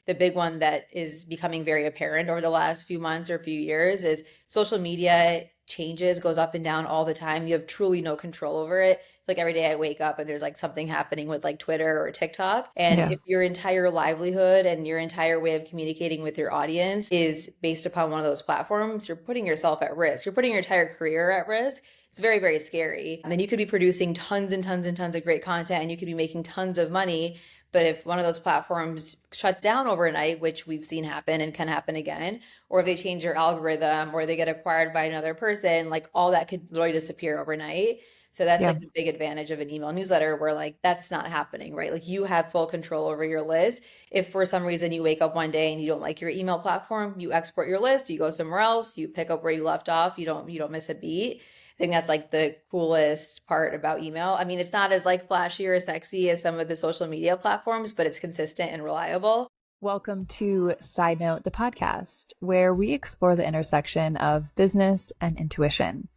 the big one that is becoming very apparent over the last few months or few years is social media changes, goes up and down all the time. You have truly no control over it. Like every day I wake up and there's like something happening with like Twitter or TikTok. And Yeah. if your entire livelihood and your entire way of communicating with your audience is based upon one of those platforms, you're putting yourself at risk. You're putting your entire career at risk. It's very, very scary. And then you could be producing tons and tons and tons of great content and you could be making tons of money. But if one of those platforms shuts down overnight, which we've seen happen and can happen again, or if they change their algorithm or they get acquired by another person, like all that could literally disappear overnight. So that's Yeah. like the big advantage of an email newsletter where like that's not happening, right? Like you have full control over your list. If for some reason you wake up one day and you don't like your email platform, you export your list, you go somewhere else, you pick up where you left off, you don't miss a beat. I think that's like the coolest part about email. I mean, it's not as like flashy or sexy as some of the social media platforms, but it's consistent and reliable. Welcome to Side Note, the podcast, where we explore the intersection of business and intuition.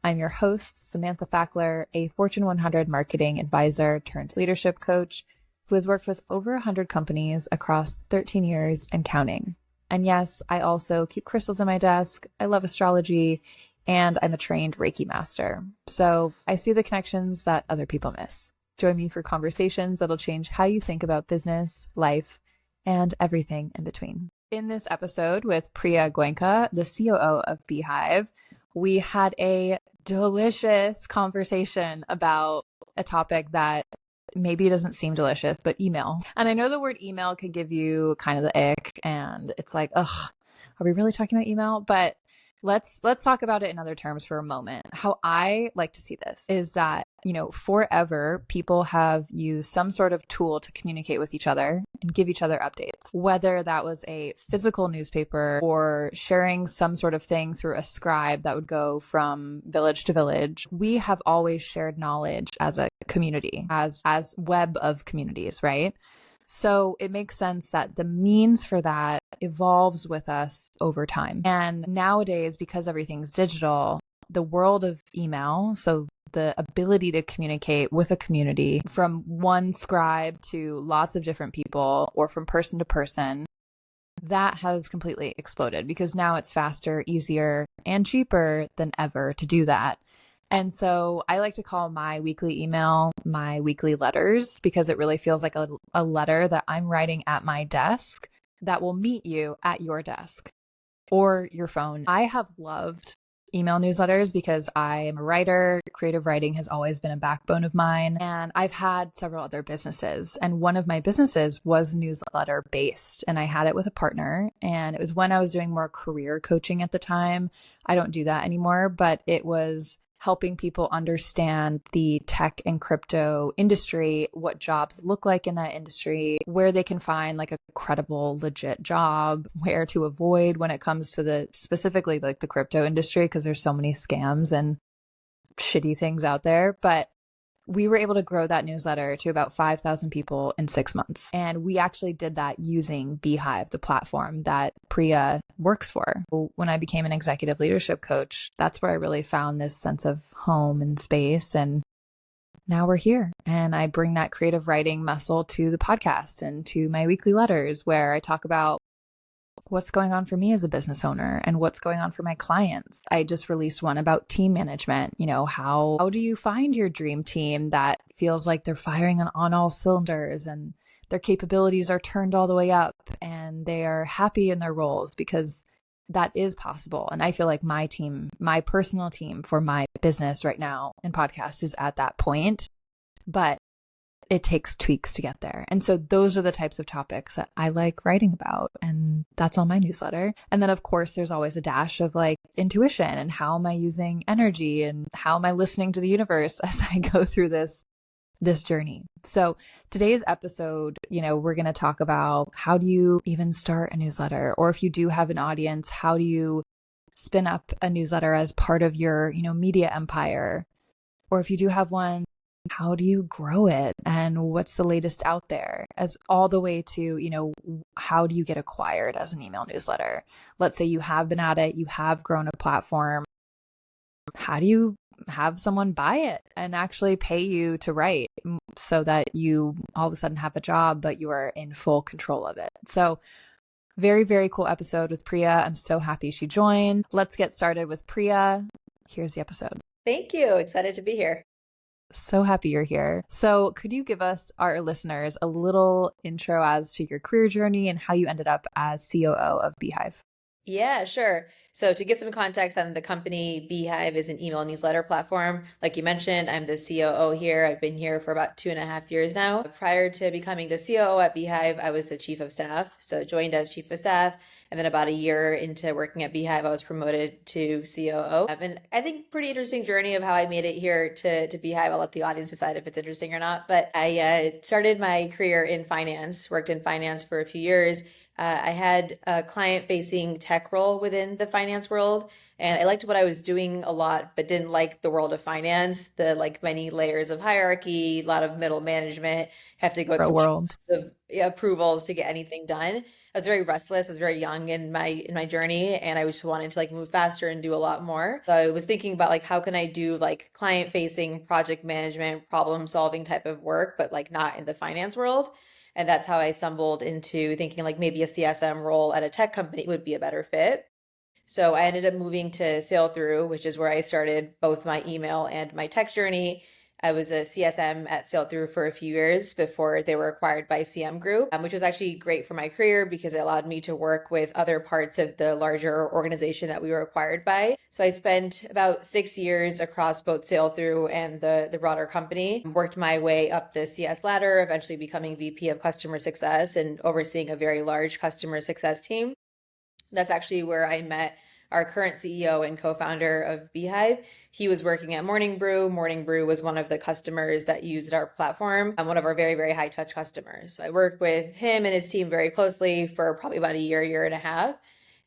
I'm your host, Samantha Fackler, a Fortune 100 marketing advisor turned leadership coach who has worked with over 100 companies across 13 years and counting. And yes, I also keep crystals on my desk. I love astrology, and I'm a trained Reiki master. So I see the connections that other people miss. Join me for conversations that'll change how you think about business, life, and everything in between. In this episode with Preeya Goenka, the COO of Beehiiv, we had a delicious conversation about a topic that maybe doesn't seem delicious, but email. And I know the word email can give you kind of the ick, and it's like, ugh, are we really talking about email? But let's talk about it in other terms for a moment. How I like to see this is that, forever people have used some sort of tool to communicate with each other and give each other updates, whether that was a physical newspaper or sharing some sort of thing through a scribe that would go from village to village. We have always shared knowledge as a community, as web of communities, right? So it makes sense that the means for that evolves with us over time. And nowadays, because everything's digital, the world of email, so the ability to communicate with a community from one scribe to lots of different people or from person to person, that has completely exploded because now it's faster, easier, and cheaper than ever to do that. And so I like to call my weekly email my weekly letters because it really feels like a letter that I'm writing at my desk that will meet you at your desk or your phone. I have loved email newsletters because I am a writer. Creative writing has always been a backbone of mine. And I've had several other businesses. And one of my businesses was newsletter based. And I had it with a partner. And it was when I was doing more career coaching at the time. I don't do that anymore, but it was helping people understand the tech and crypto industry, what jobs look like in that industry, where they can find like a credible, legit job, where to avoid when it comes to the specifically like the crypto industry, because there's so many scams and shitty things out there. But we were able to grow that newsletter to about 5,000 people in 6 months. And we actually did that using Beehiiv, the platform that Preeya works for. When I became an executive leadership coach, that's where I really found this sense of home and space. And now we're here. And I bring that creative writing muscle to the podcast and to my weekly letters where I talk about what's going on for me as a business owner and what's going on for my clients. I just released one about team management. How do you find your dream team that feels like they're firing on all cylinders and their capabilities are turned all the way up and they are happy in their roles, because that is possible. And I feel like my team, my personal team for my business right now and podcast is at that point, but it takes tweaks to get there. And so those are the types of topics that I like writing about. And that's on my newsletter. And then of course, there's always a dash of like intuition and how am I using energy and how am I listening to the universe as I go through this journey. So today's episode, we're going to talk about how do you even start a newsletter? Or if you do have an audience, how do you spin up a newsletter as part of your, media empire? Or if you do have one, how do you grow it and what's the latest out there, as all the way to, how do you get acquired as an email newsletter? Let's say you have been at it, you have grown a platform. How do you have someone buy it and actually pay you to write so that you all of a sudden have a job, but you are in full control of it. So very, very cool episode with Preeya. I'm so happy she joined. Let's get started with Preeya. Here's the episode. Thank you. Excited to be here. So happy you're here. So, could you give us, our listeners, a little intro as to your career journey and how you ended up as COO of Beehiiv? Yeah, sure. So to give some context on the company, Beehiiv is an email newsletter platform. Like you mentioned, I'm the COO here. I've been here for about 2.5 years now. Prior to becoming the COO at Beehiiv, I was the chief of staff. So joined as chief of staff. And then about a year into working at Beehiiv, I was promoted to COO. And I think pretty interesting journey of how I made it here to Beehiiv. I'll let the audience decide if it's interesting or not. But I started my career in finance, worked in finance for a few years. I had a client-facing tech role within the finance world, and I liked what I was doing a lot, but didn't like the world of finance. The like many layers of hierarchy, a lot of middle management, have to go Pro through world. lots of approvals to get anything done. I was very restless. I was very young in my journey, and I just wanted to like move faster and do a lot more. So I was thinking about like how can I do like client-facing project management, problem-solving type of work, but like not in the finance world. And that's how I stumbled into thinking like maybe a CSM role at a tech company would be a better fit. So I ended up moving to Sail Through, which is where I started both my email and my tech journey. I was a CSM at Sail Through for a few years before they were acquired by CM Group, which was actually great for my career because it allowed me to work with other parts of the larger organization that we were acquired by. So I spent about 6 years across both Sail Through and the broader company, worked my way up the CS ladder, eventually becoming VP of customer success and overseeing a very large customer success team. That's actually where I met our current CEO and co-founder of Beehiiv. He was working at Morning Brew. Morning Brew was one of the customers that used our platform and one of our very, very high touch customers. So I worked with him and his team very closely for probably about a year and a half,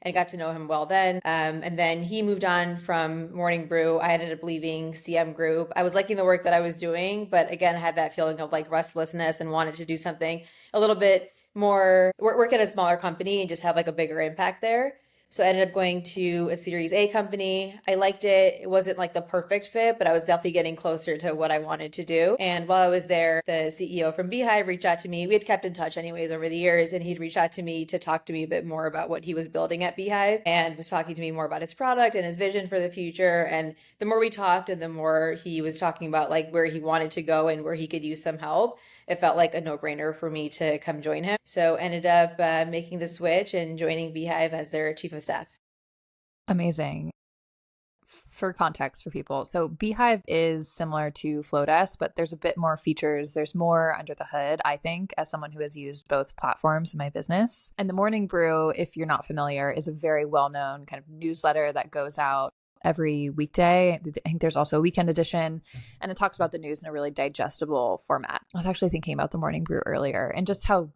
and got to know him well then. And then he moved on from Morning Brew. I ended up leaving CM Group. I was liking the work that I was doing, but again, had that feeling of like restlessness and wanted to do something a little bit more, work at a smaller company and just have like a bigger impact there. So I ended up going to a Series A company. I liked it. It wasn't like the perfect fit, but I was definitely getting closer to what I wanted to do. And while I was there, the CEO from Beehiiv reached out to me. We had kept in touch anyways over the years, and he'd reached out to me to talk to me a bit more about what he was building at Beehiiv and was talking to me more about his product and his vision for the future. And the more we talked and the more he was talking about like where he wanted to go and where he could use some help, it felt like a no-brainer for me to come join him. So ended up making the switch and joining Beehiiv as their chief of staff. Amazing. For context for people, so Beehiiv is similar to Flowdesk, but there's a bit more features. There's more under the hood, I think, as someone who has used both platforms in my business. And the Morning Brew, if you're not familiar, is a very well-known kind of newsletter that goes out every weekday. I think there's also a weekend edition, and it talks about the news in a really digestible format. I was actually thinking about the Morning Brew earlier and just how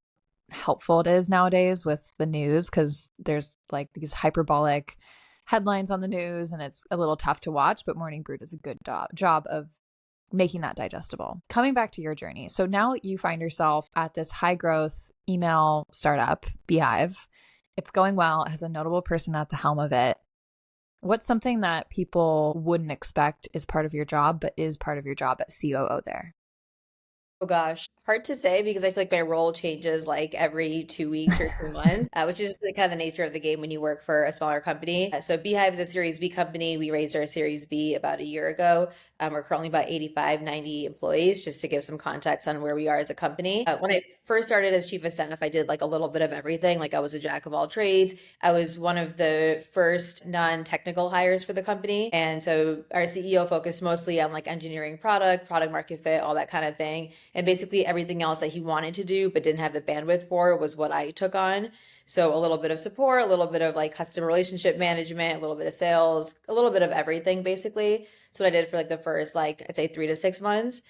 helpful it is nowadays with the news, because there's like these hyperbolic headlines on the news and it's a little tough to watch, but Morning Brew does a good job of making that digestible. Coming back to your journey. So now you find yourself at this high growth email startup, Beehiiv. It's going well. It has a notable person at the helm of it. What's something that people wouldn't expect is part of your job, but is part of your job at COO there? Oh gosh, hard to say because I feel like my role changes like every 2 weeks or 2 months, which is the kind of the nature of the game when you work for a smaller company. So Beehiiv is a Series B company. We raised our Series B about a year ago. We're currently about 85, 90 employees, just to give some context on where we are as a company. When I first started as chief of staff, I did like a little bit of everything. Like I was a jack of all trades. I was one of the first non-technical hires for the company. And so our CEO focused mostly on like engineering product market fit, all that kind of thing. And basically everything else that he wanted to do but didn't have the bandwidth for was what I took on. So a little bit of support, a little bit of like customer relationship management, a little bit of sales, a little bit of everything basically. So what I did for like the first like I'd say 3 to 6 months.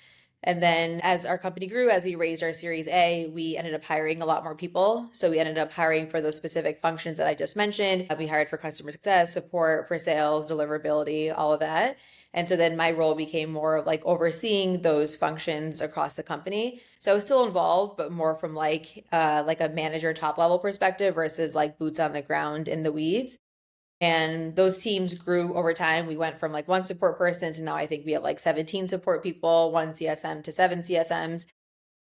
And then as our company grew, as we raised our Series A, we ended up hiring a lot more people. So we ended up hiring for those specific functions that I just mentioned. We hired for customer success, support, for sales, deliverability, all of that. And so then my role became more of like overseeing those functions across the company. So I was still involved, but more from like a manager top level perspective versus like boots on the ground in the weeds. And those teams grew over time. We went from like one support person to now I think we have like 17 support people, one CSM to seven CSMs.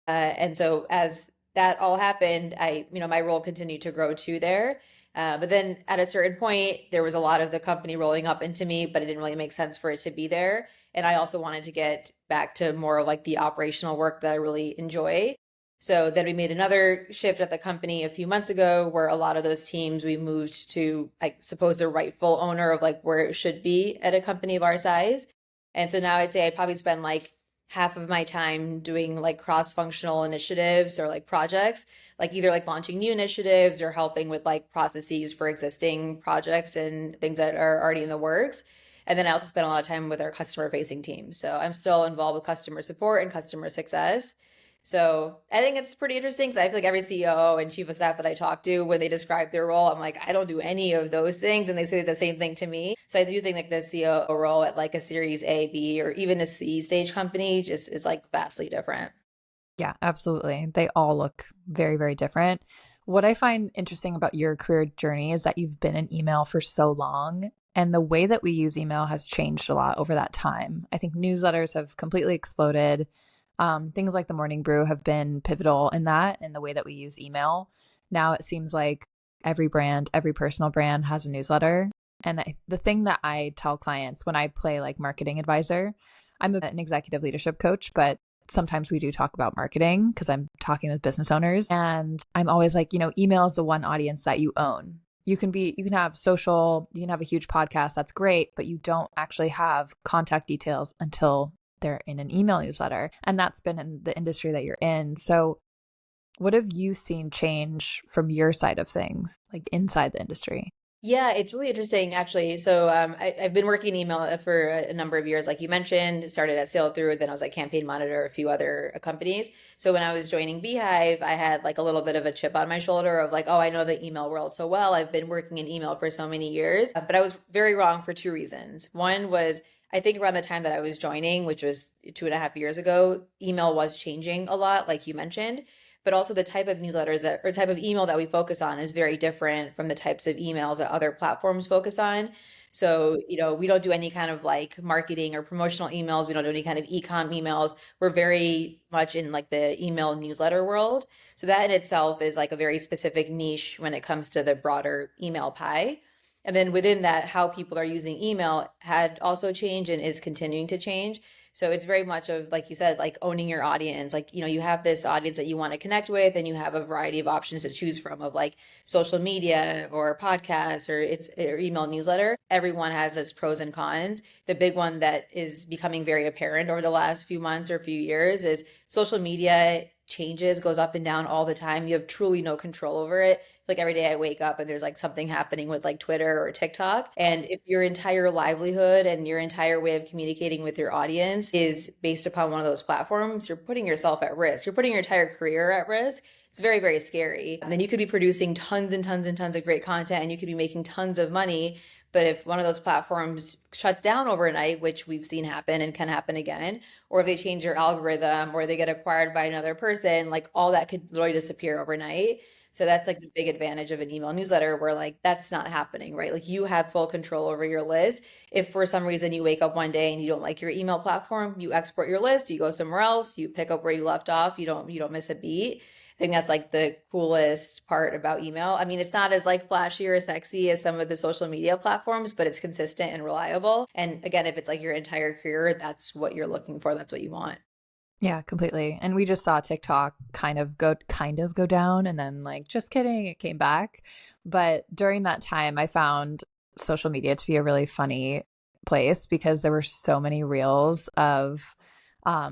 And so as that all happened, my role continued to grow too there. But then at a certain point, there was a lot of the company rolling up into me, but it didn't really make sense for it to be there. And I also wanted to get back to more like the operational work that I really enjoy. So then we made another shift at the company a few months ago where a lot of those teams we moved to, I suppose, the rightful owner of like where it should be at a company of our size. And so now I'd say I'd probably spend like half of my time doing like cross-functional initiatives or like projects, like either like launching new initiatives or helping with like processes for existing projects and things that are already in the works. And then I also spend a lot of time with our customer facing team. So I'm still involved with customer support and customer success. So I think it's pretty interesting because I feel like every CEO and chief of staff that I talk to, when they describe their role, I'm like, I don't do any of those things. And they say the same thing to me. So I do think like the CEO role at like a series A, B, or even a C stage company just is like vastly different. Yeah, absolutely. They all look very, very different. What I find interesting about your career journey is that you've been in email for so long, and the way that we use email has changed a lot over that time. I think newsletters have completely exploded. Things like the Morning Brew have been pivotal in that, in the way that we use email. Now it seems like every brand, every personal brand has a newsletter. And the thing that I tell clients when I play like marketing advisor, I'm an executive leadership coach, but sometimes we do talk about marketing because I'm talking with business owners. And I'm always like, email is the one audience that you own. You can have social, you can have a huge podcast, that's great, but you don't actually have contact details until they're in an email newsletter. And that's been in the industry that you're in. So what have you seen change from your side of things, like inside the industry? Yeah, it's really interesting actually. So I've been working in email for a number of years, like you mentioned. Started at Sail Through, then I was like campaign monitor, a few other companies. So when I was joining Beehiiv, I had like a little bit of a chip on my shoulder of like, oh, I know the email world so well. I've been working in email for so many years, but I was very wrong for two reasons. One was I think around the time that I was joining, which was 2.5 years ago, email was changing a lot, like you mentioned, but also the type of newsletters that or type of email that we focus on is very different from the types of emails that other platforms focus on. So, we don't do any kind of like marketing or promotional emails. We don't do any kind of e-com emails. We're very much in like the email newsletter world. So that in itself is like a very specific niche when it comes to the broader email pie. And then within that, how people are using email had also changed and is continuing to change. So it's very much of, like you said, like owning your audience. Like, you have this audience that you want to connect with, and you have a variety of options to choose from of like social media or podcasts or email newsletter. Everyone has its pros and cons. The big one that is becoming very apparent over the last few months or few years is social media changes, goes up and down all the time. You have truly no control over it. Like every day I wake up and there's like something happening with like Twitter or TikTok. And if your entire livelihood and your entire way of communicating with your audience is based upon one of those platforms, you're putting yourself at risk. You're putting your entire career at risk. It's very, very scary. And then you could be producing tons and tons and tons of great content and you could be making tons of money. But if one of those platforms shuts down overnight, which we've seen happen and can happen again, or if they change their algorithm or they get acquired by another person, like all that could literally disappear overnight. So that's like the big advantage of an email newsletter where like that's not happening, right? Like you have full control over your list. If for some reason you wake up one day and you don't like your email platform, you export your list, you go somewhere else, you pick up where you left off, you don't miss a beat. I think that's like the coolest part about email. I mean, it's not as like flashy or sexy as some of the social media platforms, but it's consistent and reliable. And again, if it's like your entire career, that's what you're looking for, that's what you want. Yeah, completely. And we just saw TikTok kind of go down and then like just kidding, it came back. But during that time I found social media to be a really funny place because there were so many reels of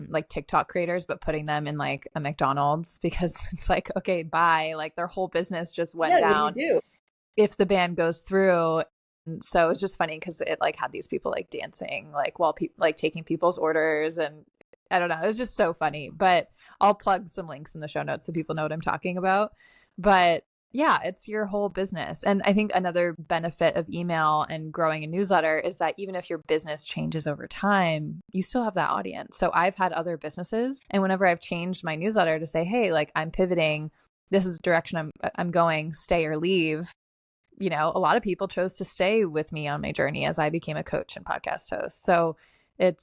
like TikTok creators but putting them in like a McDonald's because it's like okay, bye, like their whole business just went Yeah, what do you down do? if the ban goes through. And so it was just funny because it like had these people like dancing like while people like taking people's orders, and I don't know, it was just so funny. But I'll plug some links in the show notes so people know what I'm talking about. But yeah, it's your whole business. And I think another benefit of email and growing a newsletter is that even if your business changes over time, you still have that audience. So I've had other businesses, and whenever I've changed my newsletter to say, hey, like I'm pivoting, this is the direction I'm going, stay or leave, a lot of people chose to stay with me on my journey as I became a coach and podcast host. So it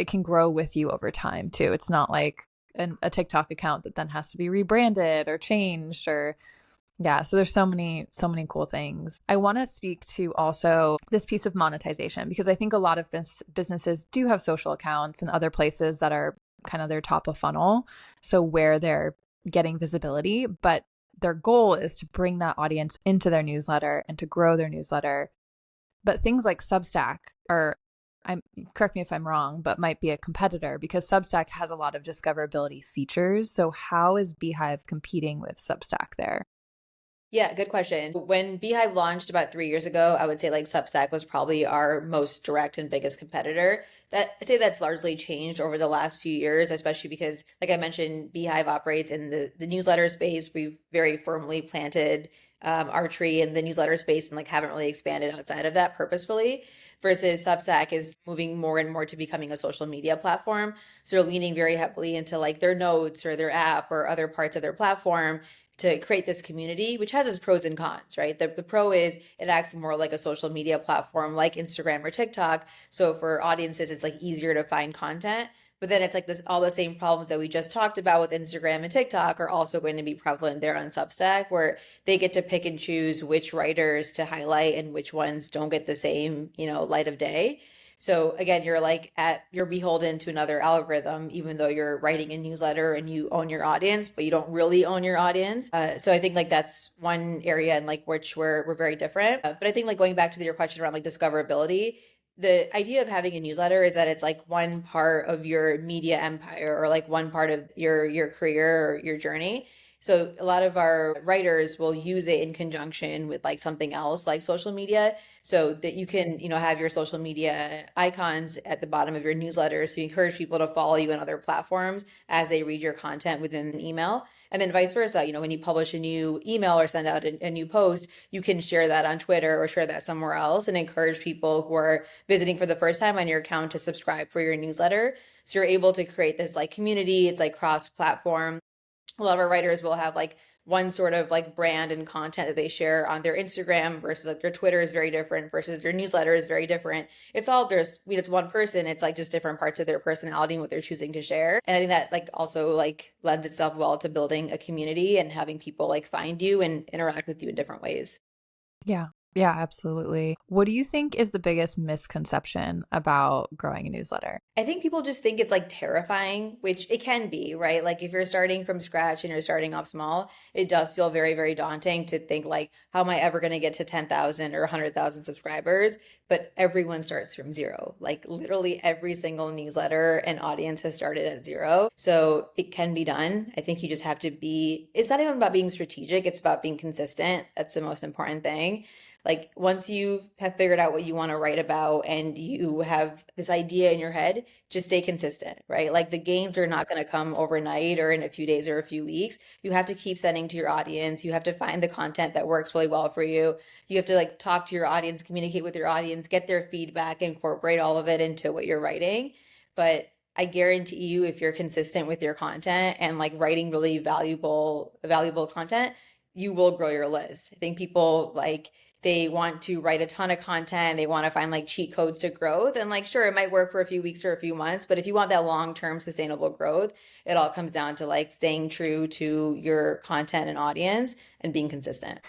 can grow with you over time too. It's not like a TikTok account that then has to be rebranded or changed or yeah, so there's so many cool things. I want to speak to also this piece of monetization because I think a lot of businesses do have social accounts and other places that are kind of their top of funnel, so where they're getting visibility, but their goal is to bring that audience into their newsletter and to grow their newsletter. But things like Substack are, I'm correct me if I'm wrong, but might be a competitor because Substack has a lot of discoverability features. So how is Beehiiv competing with Substack there? Yeah, good question. When Beehiiv launched about 3 years ago, I would say like Substack was probably our most direct and biggest competitor. That I'd say that's largely changed over the last few years, especially because, like I mentioned, Beehiiv operates in the newsletter space. We've very firmly planted our tree in the newsletter space and like haven't really expanded outside of that purposefully. Versus Substack is moving more and more to becoming a social media platform. So they're leaning very heavily into like their notes or their app or other parts of their platform to create this community, which has its pros and cons, right? The pro is it acts more like a social media platform like Instagram or TikTok. So for audiences, it's like easier to find content. But then it's like this, all the same problems that we just talked about with Instagram and TikTok are also going to be prevalent there on Substack, where they get to pick and choose which writers to highlight and which ones don't get the same, light of day. So again, you're beholden to another algorithm, even though you're writing a newsletter and you own your audience, but you don't really own your audience. So I think like that's one area in like which we're very different. But I think like going back to your question around like discoverability, the idea of having a newsletter is that it's like one part of your media empire or like one part of your career or your journey. So a lot of our writers will use it in conjunction with like something else like social media so that you can, have your social media icons at the bottom of your newsletter. So you encourage people to follow you on other platforms as they read your content within an email. And then vice versa, when you publish a new email or send out a new post, you can share that on Twitter or share that somewhere else and encourage people who are visiting for the first time on your account to subscribe for your newsletter. So you're able to create this like community. It's like cross platform. A lot of our writers will have like one sort of like brand and content that they share on their Instagram versus like their Twitter is very different versus their newsletter is very different. It's all it's one person. It's like just different parts of their personality and what they're choosing to share. And I think that like also like lends itself well to building a community and having people like find you and interact with you in different ways. Yeah. Yeah, absolutely. What do you think is the biggest misconception about growing a newsletter? I think people just think it's like terrifying, which it can be, right? Like if you're starting from scratch and you're starting off small, it does feel very, very daunting to think like, how am I ever going to get to 10,000 or 100,000 subscribers? But everyone starts from zero. Like literally every single newsletter and audience has started at zero. So it can be done. I think you just have to it's not even about being strategic. It's about being consistent. That's the most important thing. Like once you have figured out what you want to write about and you have this idea in your head, just stay consistent, right? Like the gains are not going to come overnight or in a few days or a few weeks. You have to keep sending to your audience. You have to find the content that works really well for you. You have to like talk to your audience, communicate with your audience, get their feedback, incorporate all of it into what you're writing. But I guarantee you, if you're consistent with your content and like writing really valuable content, you will grow your list. I think people like they want to write a ton of content, they want to find like cheat codes to growth. And like, sure, it might work for a few weeks or a few months, but if you want that long-term sustainable growth, it all comes down to like staying true to your content and audience and being consistent.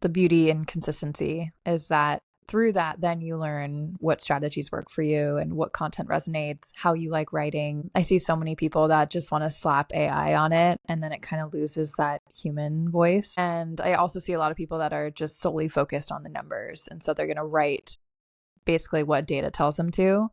The beauty and consistency is that through that, then you learn what strategies work for you and what content resonates, how you like writing. I see so many people that just want to slap AI on it and then it kind of loses that human voice. And I also see a lot of people that are just solely focused on the numbers. And so they're going to write basically what data tells them to.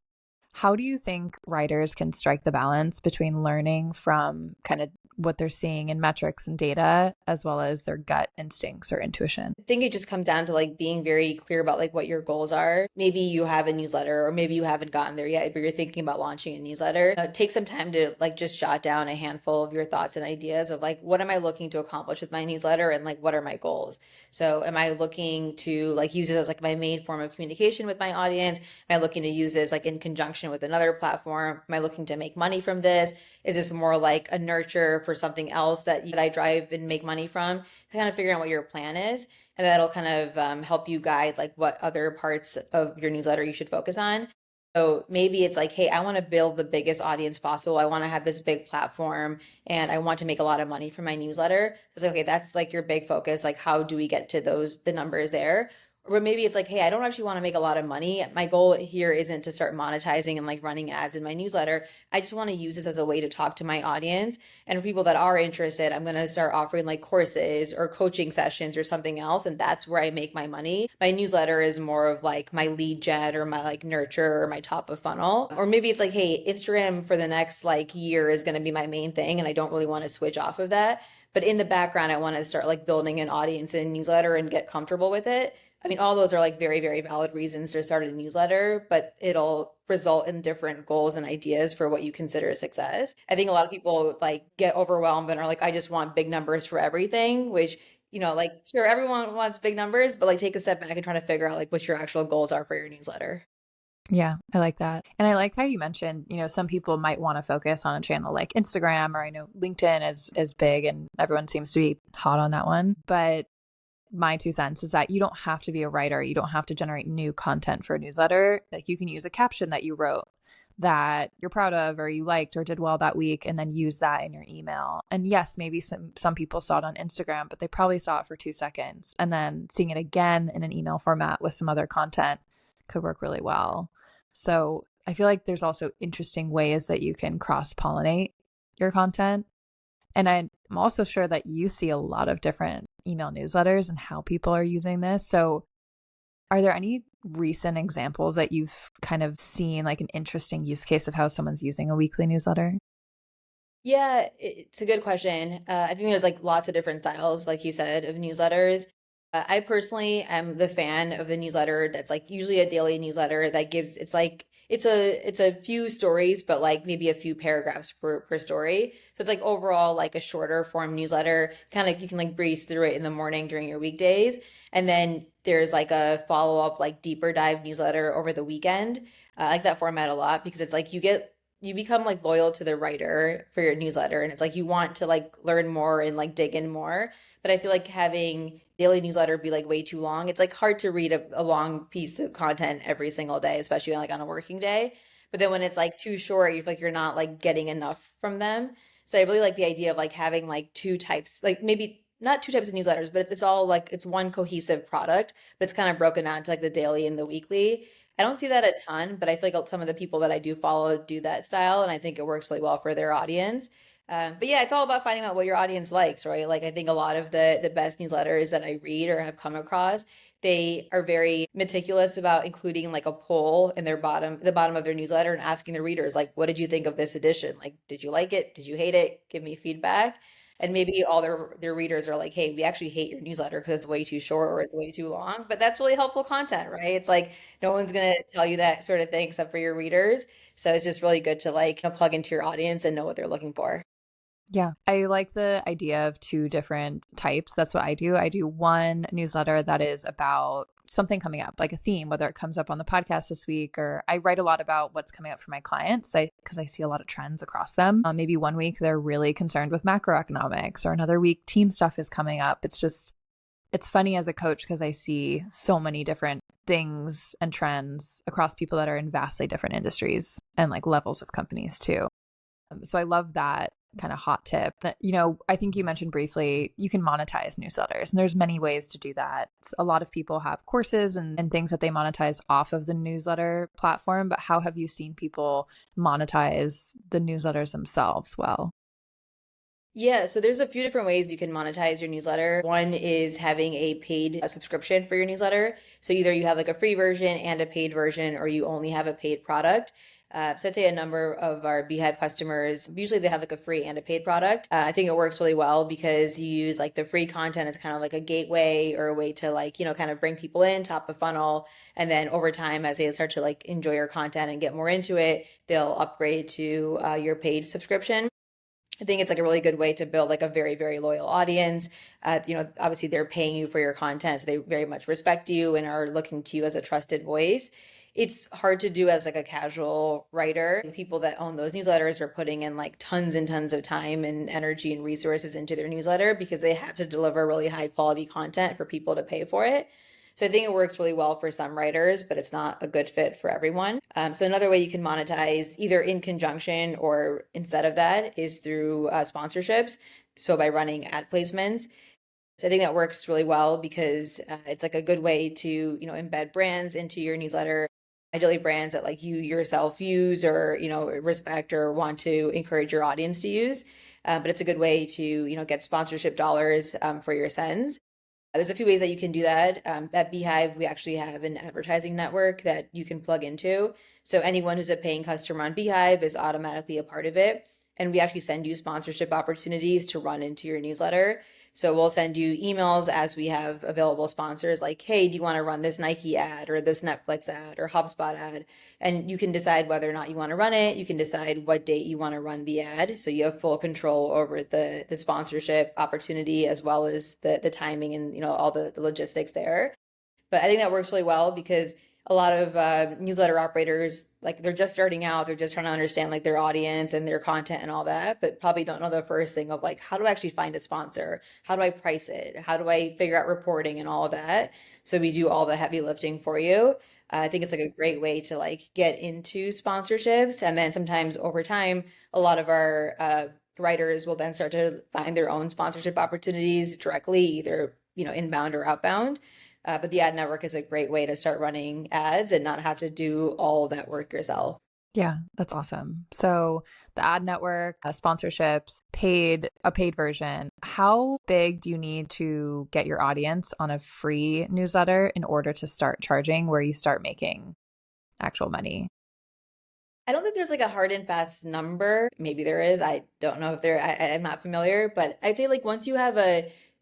How do you think writers can strike the balance between learning from kind of what they're seeing in metrics and data as well as their gut instincts or intuition? I think it just comes down to like being very clear about like what your goals are. Maybe you have a newsletter or maybe you haven't gotten there yet, but you're thinking about launching a newsletter. Take some time to like just jot down a handful of your thoughts and ideas of like, what am I looking to accomplish with my newsletter and like, what are my goals? So am I looking to like use it as like my main form of communication with my audience? Am I looking to use this like in conjunction with another platform? Am I looking to make money from this? Is this more like a nurture for something else that I drive and make money from, kind of figuring out what your plan is. And that'll kind of help you guide like what other parts of your newsletter you should focus on. So maybe it's like, hey, I want to build the biggest audience possible. I want to have this big platform and I want to make a lot of money from my newsletter. It's like, okay, that's like your big focus. Like, how do we get to the numbers there? Or maybe it's like, hey, I don't actually want to make a lot of money. My goal here isn't to start monetizing and like running ads in my newsletter. I just want to use this as a way to talk to my audience. And for people that are interested, I'm going to start offering like courses or coaching sessions or something else. And that's where I make my money. My newsletter is more of like my lead gen or my like nurture or my top of funnel. Or maybe it's like, hey, Instagram for the next like year is going to be my main thing. And I don't really want to switch off of that. But in the background, I want to start like building an audience in newsletter and get comfortable with it. I mean, all those are like very, very valid reasons to start a newsletter, but it'll result in different goals and ideas for what you consider success. I think a lot of people like get overwhelmed and are like, I just want big numbers for everything, which, like sure, everyone wants big numbers, but like take a step back and try to figure out like what your actual goals are for your newsletter. Yeah, I like that. And I like how you mentioned, some people might want to focus on a channel like Instagram, or I know LinkedIn is big and everyone seems to be hot on that one. But my 2 cents is that you don't have to be a writer. You don't have to generate new content for a newsletter. Like, you can use a caption that you wrote that you're proud of or you liked or did well that week, and then use that in your email. And yes, maybe some people saw it on Instagram, but they probably saw it for 2 seconds. And then seeing it again in an email format with some other content could work really well. So I feel like there's also interesting ways that you can cross-pollinate your content. And I'm also sure that you see a lot of different email newsletters and how people are using this. So are there any recent examples that you've kind of seen, like an interesting use case of how someone's using a weekly newsletter? Yeah, it's a good question. I think there's like lots of different styles, like you said, of newsletters. I personally am the fan of the newsletter that's like usually a daily newsletter that gives it's a few stories, but like maybe a few paragraphs per story. So it's like overall like a shorter form newsletter. Kind of you can like breeze through it in the morning during your weekdays. And then there's like a follow-up, like deeper dive newsletter over the weekend. I like that format a lot because it's like you become like loyal to the writer for your newsletter, and it's like you want to like learn more and like dig in more. But I feel like having daily newsletter be like way too long, it's like hard to read a long piece of content every single day, especially like on a working day. But then when it's like too short, you feel like you're not like getting enough from them. So I really like the idea of like having like two types, like maybe not two types of newsletters, but it's all like it's one cohesive product, but it's kind of broken down to like the daily and the weekly. I don't see that a ton, but I feel like some of the people that I do follow do that style, and I think it works really well for their audience. But yeah, it's all about finding out what your audience likes, right? Like I think a lot of the best newsletters that I read or have come across, they are very meticulous about including like a poll in the bottom of their newsletter and asking the readers like, what did you think of this edition? Like, did you like it? Did you hate it? Give me feedback. And maybe all their readers are like, hey, we actually hate your newsletter because it's way too short or it's way too long. But that's really helpful content, right? It's like no one's gonna tell you that sort of thing except for your readers. So it's just really good to like plug into your audience and know what they're looking for. Yeah, I like the idea of two different types. That's what I do. I do one newsletter that is about something coming up, like a theme, whether it comes up on the podcast this week, or I write a lot about what's coming up for my clients because I see a lot of trends across them. Maybe one week they're really concerned with macroeconomics, or another week team stuff is coming up. It's funny as a coach because I see so many different things and trends across people that are in vastly different industries and like levels of companies too. So I love that kind of hot tip that, I think you mentioned briefly, you can monetize newsletters, and there's many ways to do that. A lot of people have courses and things that they monetize off of the newsletter platform, but how have you seen people monetize the newsletters themselves well? Yeah, so there's a few different ways you can monetize your newsletter. One is having a paid subscription for your newsletter. So either you have like a free version and a paid version, or you only have a paid product. So I'd say a number of our Beehiiv customers, usually they have like a free and a paid product. I think it works really well because you use like the free content as kind of like a gateway or a way to like, kind of bring people in, top of funnel. And then over time, as they start to like enjoy your content and get more into it, they'll upgrade to your paid subscription. I think it's like a really good way to build like a very, very loyal audience. Obviously they're paying you for your content, so they very much respect you and are looking to you as a trusted voice. it's hard to do as like a casual writer. The people that own those newsletters are putting in like tons and tons of time and energy and resources into their newsletter because they have to deliver really high quality content for people to pay for it. So I think it works really well for some writers, but it's not a good fit for everyone. So another way you can monetize either in conjunction or instead of that is through sponsorships. So by running ad placements. So I think that works really well because it's like a good way to, embed brands into your newsletter. Ideally brands that like you yourself use or, respect or want to encourage your audience to use. But it's a good way to, get sponsorship dollars for your sends. There's a few ways that you can do that. At Beehiiv, we actually have an advertising network that you can plug into. So anyone who's a paying customer on Beehiiv is automatically a part of it. And we actually send you sponsorship opportunities to run into your newsletter. So we'll send you emails as we have available sponsors like, hey, do you want to run this Nike ad or this Netflix ad or HubSpot ad? And you can decide whether or not you want to run it. You can decide what date you want to run the ad. So you have full control over the sponsorship opportunity as well as the timing and all the logistics there. But I think that works really well because a lot of newsletter operators, like they're just starting out, they're just trying to understand like their audience and their content and all that, but probably don't know the first thing of like, how do I actually find a sponsor? How do I price it? How do I figure out reporting and all of that? So we do all the heavy lifting for you. I think it's like a great way to like get into sponsorships. And then sometimes over time, a lot of our writers will then start to find their own sponsorship opportunities directly, either, inbound or outbound. But the ad network is a great way to start running ads and not have to do all of that work yourself. Yeah, that's awesome. So the ad network, sponsorships, a paid version. How big do you need to get your audience on a free newsletter in order to start charging where you start making actual money? I don't think there's like a hard and fast number. Maybe there is. I don't know if there, I'm not familiar, but I'd say like once you have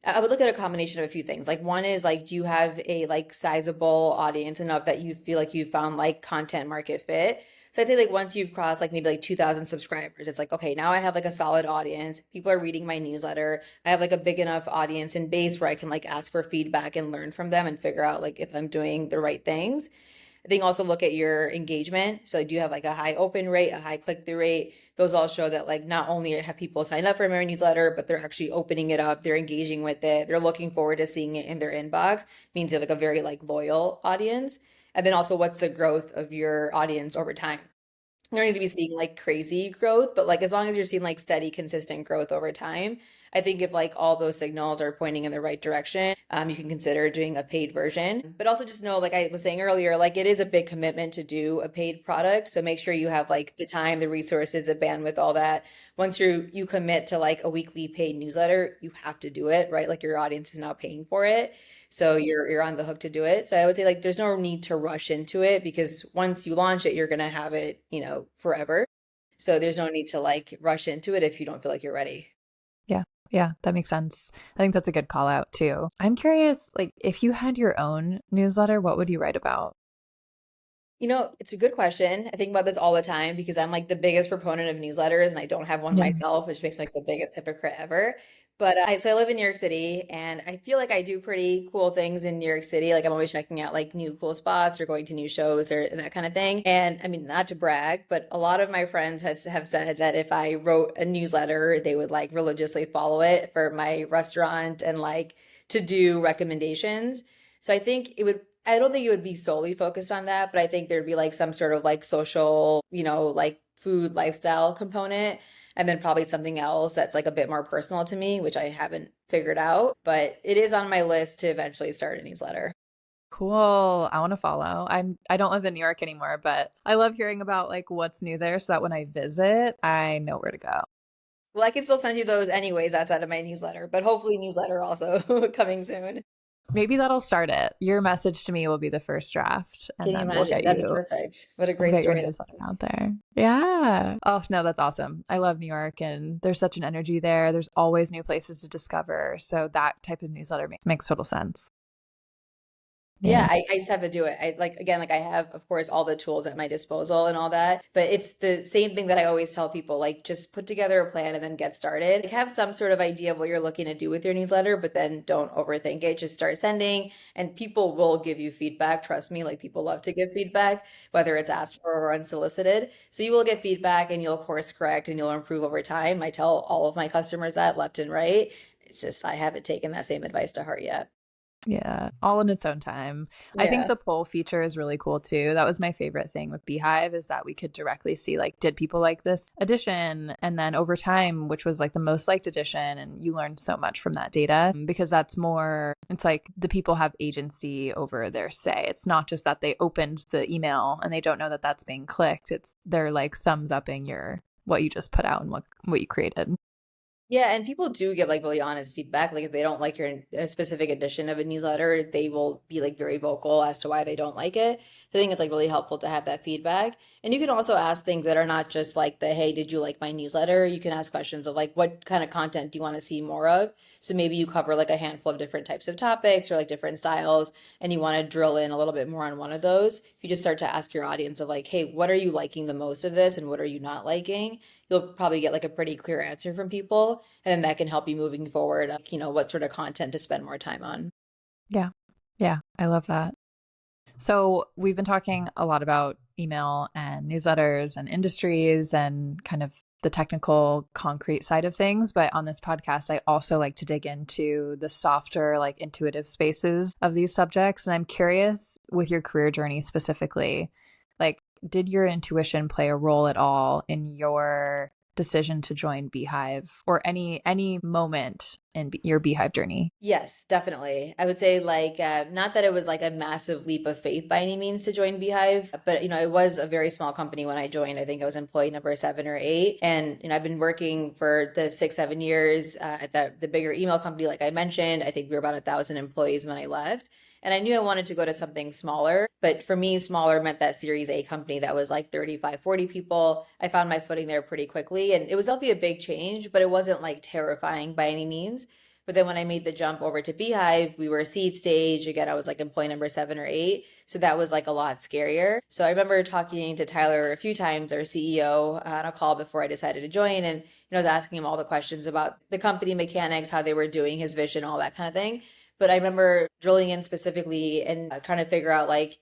I would look at a combination of a few things. Like one is like, do you have a like sizable audience enough that you feel like you found like content market fit? So I'd say like once you've crossed like maybe like 2,000 subscribers, it's like, okay, now I have like a solid audience. People are reading my newsletter. I have like a big enough audience and base where I can like ask for feedback and learn from them and figure out like if I'm doing the right things. I think also look at your engagement. So do you have like a high open rate, a high click-through rate? Those all show that like not only have people signed up for my newsletter, but they're actually opening it up, they're engaging with it, they're looking forward to seeing it in their inbox. Means you have like a very like loyal audience. And then also what's the growth of your audience over time? You don't need to be seeing like crazy growth, but like as long as you're seeing like steady, consistent growth over time, I think if like all those signals are pointing in the right direction, you can consider doing a paid version. But also just know, like I was saying earlier, like it is a big commitment to do a paid product. So make sure you have like the time, the resources, the bandwidth, all that. Once you commit to like a weekly paid newsletter, you have to do it, right? Like your audience is now paying for it. So you're on the hook to do it. So I would say like there's no need to rush into it because once you launch it, you're gonna have it, forever. So there's no need to like rush into it if you don't feel like you're ready. Yeah. Yeah, that makes sense. I think that's a good call out too. I'm curious, like if you had your own newsletter, what would you write about? It's a good question. I think about this all the time because I'm like the biggest proponent of newsletters and I don't have one Yeah. myself, which makes me like the biggest hypocrite ever. But I live in New York City and I feel like I do pretty cool things in New York City. Like I'm always checking out like new cool spots or going to new shows or that kind of thing. And I mean, not to brag, but a lot of my friends have said that if I wrote a newsletter, they would like religiously follow it for my restaurant and like to do recommendations. So I don't think it would be solely focused on that, but I think there'd be like some sort of like social, like food lifestyle component. And then probably something else that's like a bit more personal to me, which I haven't figured out, but it is on my list to eventually start a newsletter. Cool. I want to follow. I don't live in New York anymore, but I love hearing about like what's new there so that when I visit, I know where to go. Well, I can still send you those anyways outside of my newsletter, but hopefully newsletter also coming soon. Maybe that'll start it. Your message to me will be the first draft, Can and you then imagine? That'd be perfect. What a we'll great get your story. newsletter out there. Yeah. Oh, no, that's awesome. I love New York and there's such an energy there. There's always new places to discover. So that type of newsletter makes total sense. Yeah, Yeah. I just have to do it. I like again, like I have, of course, all the tools at my disposal and all that, but it's the same thing that I always tell people, like just put together a plan and then get started. Like have some sort of idea of what you're looking to do with your newsletter, but then don't overthink it. Just start sending and people will give you feedback. Trust me, like people love to give feedback, whether it's asked for or unsolicited. So you will get feedback and you'll course correct and you'll improve over time. I tell all of my customers that left and right. It's just I haven't taken that same advice to heart yet. Yeah, all in its own time. I think Yeah. the poll feature is really cool too. That was my favorite thing with Beehiiv is that we could directly see like, did people like this edition? And then over time, which was like the most liked edition, and you learned so much from that data because that's more, it's like the people have agency over their say. It's not just that they opened the email and they don't know that that's being clicked. It's they're like thumbs upping your what you just put out and what you created. Yeah, and people do give like really honest feedback. Like if they don't like your a specific edition of a newsletter, they will be like very vocal as to why they don't like it. So I think it's like really helpful to have that feedback. And you can also ask things that are not just like the, hey, did you like my newsletter? You can ask questions of like, what kind of content do you want to see more of? So maybe you cover like a handful of different types of topics or like different styles, and you want to drill in a little bit more on one of those. If you just start to ask your audience of like, hey, what are you liking the most of this and what are you not liking? You'll probably get like a pretty clear answer from people. And then that can help you moving forward, what sort of content to spend more time on. Yeah. Yeah. I love that. So, we've been talking a lot about email and newsletters and industries and kind of the technical, concrete side of things. But on this podcast, I also like to dig into the softer, like intuitive spaces of these subjects. And I'm curious with your career journey specifically, like, did your intuition play a role at all in your decision to join Beehiiv or any moment in your Beehiiv journey? Yes, definitely. I would say like not that it was like a massive leap of faith by any means to join Beehiiv, but it was a very small company when I joined. I think I was employee number 7 or 8, and I've been working for the 6, 7 years at the bigger email company, like I mentioned. I think we were about 1,000 employees when I left. And I knew I wanted to go to something smaller, but for me, smaller meant that Series A company that was like 35, 40 people. I found my footing there pretty quickly, and it was definitely a big change, but it wasn't like terrifying by any means. But then when I made the jump over to Beehiiv, we were seed stage. Again, I was like employee number 7 or 8. So that was like a lot scarier. So I remember talking to Tyler a few times, our CEO, on a call before I decided to join. And I was asking him all the questions about the company mechanics, how they were doing, his vision, all that kind of thing. But I remember drilling in specifically and trying to figure out like,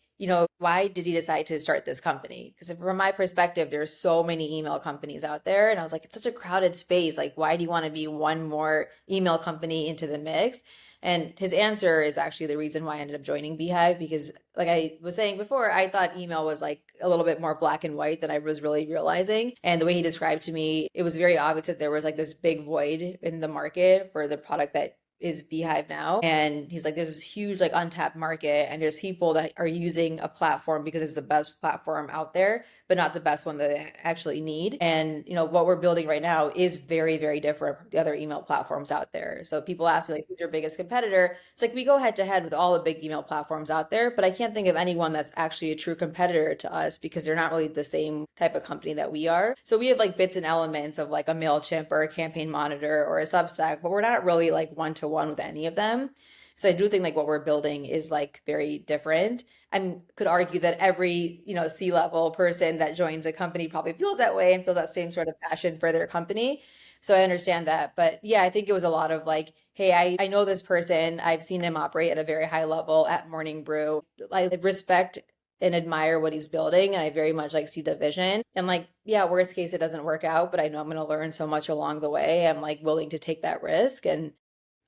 why did he decide to start this company? Because from my perspective, there's so many email companies out there. And I was like, it's such a crowded space. Like, why do you want to be one more email company into the mix? And his answer is actually the reason why I ended up joining Beehiiv because, like I was saying before, I thought email was like a little bit more black and white than I was really realizing. And the way he described to me, it was very obvious that there was like this big void in the market for the product that is Beehiiv now. And he's like, there's this huge like untapped market, and there's people that are using a platform because it's the best platform out there, but not the best one that they actually need. And what we're building right now is very, very different from the other email platforms out there. So people ask me like, who's your biggest competitor? It's like we go head to head with all the big email platforms out there, but I can't think of anyone that's actually a true competitor to us because they're not really the same type of company that we are. So we have like bits and elements of like a MailChimp or a Campaign Monitor or a Substack, but we're not really like one to one with any of them. So I do think like what we're building is like very different. I could argue that every, C-level person that joins a company probably feels that way and feels that same sort of passion for their company. So I understand that. But yeah, I think it was a lot of like, hey, I know this person. I've seen him operate at a very high level at Morning Brew. I respect and admire what he's building. And I very much like see the vision. And like, yeah, worst case, it doesn't work out, but I know I'm going to learn so much along the way. I'm like willing to take that risk. And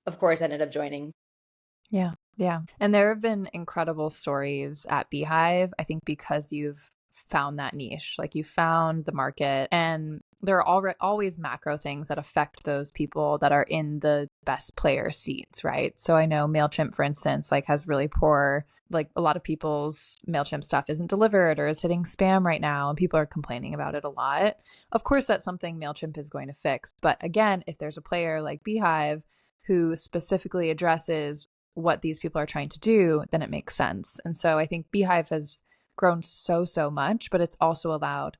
of course, I ended up joining. Yeah. Yeah. And there have been incredible stories at Beehiiv, I think because you've found that niche, like you found the market, and there are always macro things that affect those people that are in the best player seats, right? So I know MailChimp, for instance, like has really poor, like a lot of people's MailChimp stuff isn't delivered or is hitting spam right now, and people are complaining about it a lot. Of course, that's something MailChimp is going to fix. But again, if there's a player like Beehiiv who specifically addresses what these people are trying to do, then it makes sense. And so I think Beehiiv has grown so, so much, but it's also allowed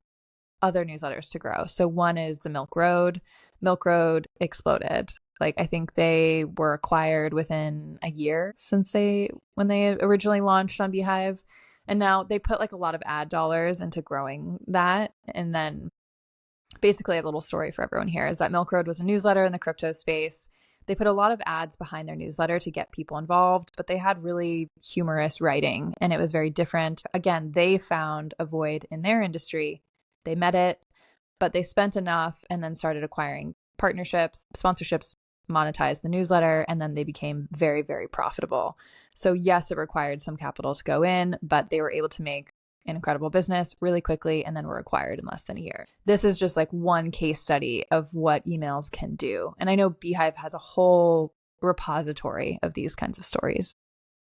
other newsletters to grow. So one is the Milk Road. Milk Road exploded. Like, I think they were acquired within a year when they originally launched on Beehiiv. And now they put like a lot of ad dollars into growing that. And then basically, a little story for everyone here is that Milk Road was a newsletter in the crypto space. They put a lot of ads behind their newsletter to get people involved, but they had really humorous writing and it was very different. Again, they found a void in their industry. They met it, but they spent enough and then started acquiring partnerships, sponsorships, monetized the newsletter, and then they became very, very profitable. So, yes, it required some capital to go in, but they were able to make an incredible business really quickly and then were acquired in less than a year. This is just like one case study of what emails can do. And I know Beehiiv has a whole repository of these kinds of stories.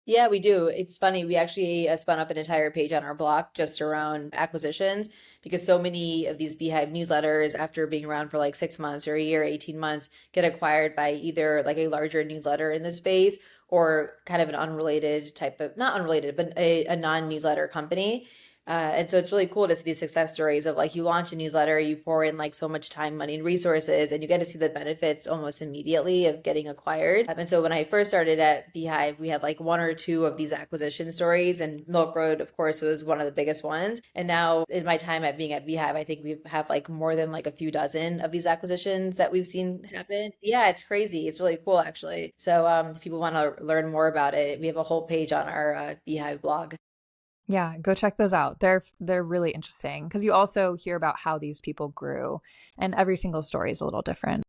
Yeah, we do. It's funny. We actually spun up an entire page on our blog just around acquisitions because so many of these Beehiiv newsletters, after being around for like 6 months or a year, 18 months, get acquired by either like a larger newsletter in the space or kind of an unrelated type of, not unrelated, but a non-newsletter company. And so it's really cool to see these success stories of like you launch a newsletter, you pour in like so much time, money, and resources, and you get to see the benefits almost immediately of getting acquired. And so when I first started at Beehiiv, we had like one or two of these acquisition stories, and Milk Road, of course, was one of the biggest ones. And now in my time at being at Beehiiv, I think we have like more than like a few dozen of these acquisitions that we've seen happen. Yeah, it's crazy. It's really cool, actually. So if people want to learn more about it, we have a whole page on our Beehiiv blog. Yeah, go check those out. They're really interesting because you also hear about how these people grew and every single story is a little different.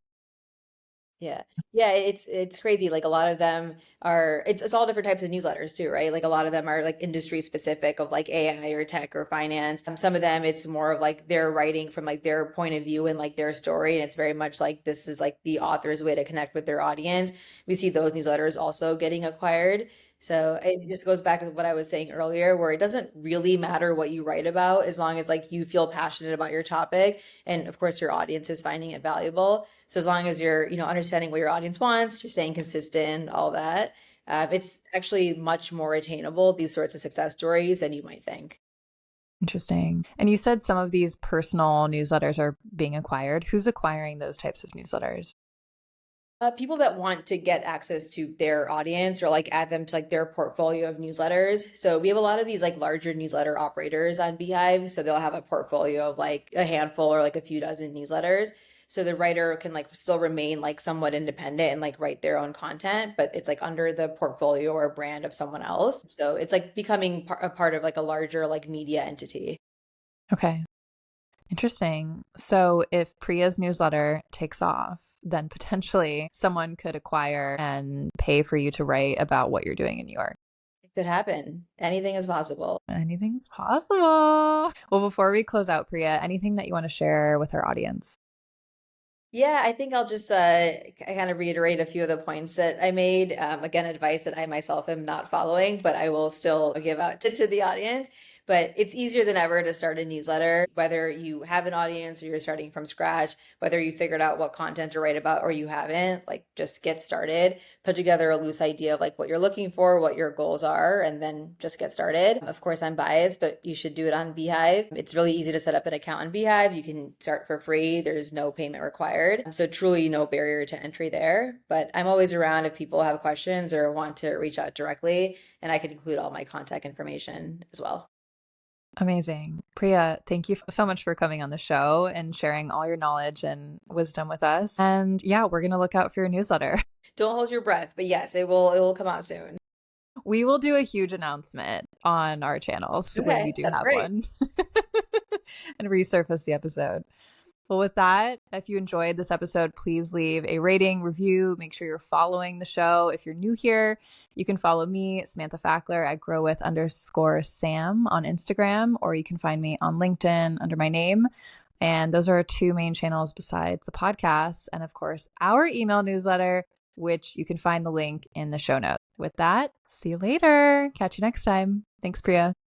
Yeah. Yeah, it's crazy. Like a lot of them are it's all different types of newsletters too, right? Like a lot of them are like industry specific of like AI or tech or finance. Some of them it's more of like they're writing from like their point of view and like their story and it's very much like this is like the author's way to connect with their audience. We see those newsletters also getting acquired. So it just goes back to what I was saying earlier, where it doesn't really matter what you write about as long as like you feel passionate about your topic and of course your audience is finding it valuable. So as long as you're, understanding what your audience wants, you're staying consistent, all that, it's actually much more attainable, these sorts of success stories than you might think. Interesting. And you said some of these personal newsletters are being acquired. Who's acquiring those types of newsletters? People that want to get access to their audience or like add them to like their portfolio of newsletters. So we have a lot of these like larger newsletter operators on Beehiiv. So they'll have a portfolio of like a handful or like a few dozen newsletters. So the writer can like still remain like somewhat independent and like write their own content, but it's like under the portfolio or brand of someone else. So it's like becoming a part of like a larger like media entity. Okay. Interesting. So if Preeya's newsletter takes off, then potentially someone could acquire and pay for you to write about what you're doing in New York. It could happen. Anything is possible. Anything's possible. Well, before we close out, Preeya, anything that you want to share with our audience? Yeah, I think I'll just kind of reiterate a few of the points that I made. Again, advice that I myself am not following, but I will still give out to the audience. But it's easier than ever to start a newsletter, whether you have an audience or you're starting from scratch, whether you figured out what content to write about or you haven't, like just get started, put together a loose idea of like what you're looking for, what your goals are, and then just get started. Of course, I'm biased, but you should do it on Beehiiv. It's really easy to set up an account on Beehiiv. You can start for free. There's no payment required. So truly no barrier to entry there. But I'm always around if people have questions or want to reach out directly, and I can include all my contact information as well. Amazing. Preeya, thank you so much for coming on the show and sharing all your knowledge and wisdom with us. And yeah, we're going to look out for your newsletter. Don't hold your breath, but yes, it will come out soon. We will do a huge announcement on our channels when we Okay, do that's have great. one and resurface the episode. Well, with that, if you enjoyed this episode, please leave a rating, review. Make sure you're following the show. If you're new here, you can follow me, Samantha Fackler, at growwith_Sam on Instagram, or you can find me on LinkedIn under my name. And those are our two main channels besides the podcast. And of course, our email newsletter, which you can find the link in the show notes. With that, see you later. Catch you next time. Thanks, Preeya.